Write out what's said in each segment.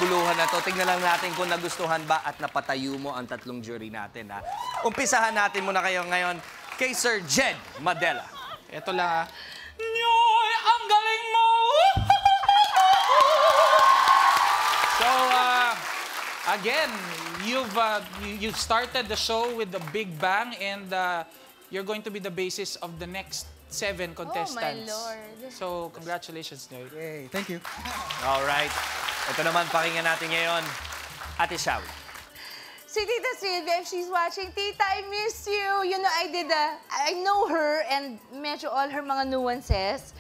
makabuluhan na to. Tingnan lang natin kung nagustuhan ba at napatayo mo ang tatlong jury natin, ha? Umpisahan natin muna kayo ngayon kay Sir Jed Madela. Ito lang, Nyoy, ang galing mo! So, again, you've started the show with the big bang, and you're going to be the basis of the next 7 contestants. Oh, my Lord. So, congratulations, Nyoy. Yay, thank you. All right. Ito naman, pakinggan natin ngayon, Ate Shawi. Si Tita Sylvia, if she's watching, Tita, I miss you. You know, I know her and medyo all her mga nuances.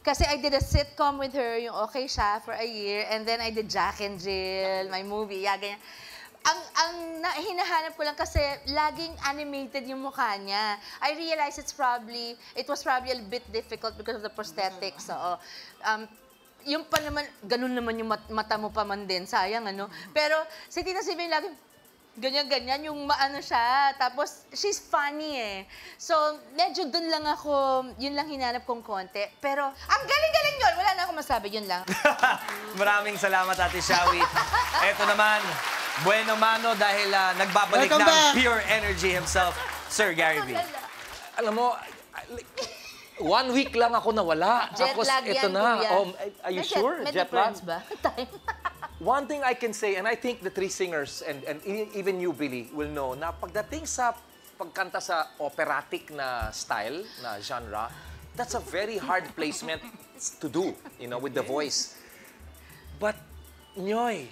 Kasi I did a sitcom with her, yung Okay Siya, for a year. And then I did Jack and Jill, my movie, ganyan. Ang hinahanap ko lang kasi laging animated yung mukha niya. I realized it was probably a bit difficult because of the prosthetics. So, yung pa naman, ganun naman yung mata mo pa man din, sayang ano. Pero si Tita Sylvia laging, ganyan-ganyan, yung maano siya. Tapos, she's funny eh. So, medyo dun lang ako, yun lang hinanap kong konti. Pero, ang galing-galing yun! Wala na akong masabi, yun lang. Maraming salamat, Ate Shawi. Ito naman, bueno mano dahil nagbabalik Welcome ng back. pure energy himself, Sir Gary V. Alam mo, 1 week lang ako nawala. Jet Tapos lag ito yan, na. kuya. Oh, are you sure? May Jet lag? difference ba? Time. One thing I can say, and I think the 3 singers and even you, Billy, will know na pagdating sa pagkanta sa operatic na style, na genre, that's a very hard placement to do, you know, with the voice. But, Nyoy,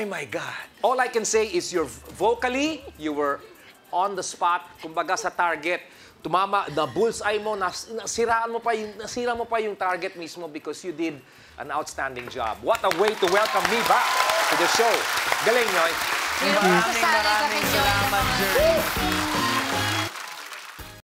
my God. All I can say is vocally, you were on the spot, kumbaga sa target. Tumama, the bullseye mo, nasira mo pa yung target mismo because you did an outstanding job. What a way to welcome me back to the show. Galing, Nyoy. Maraming salamat, Jerry.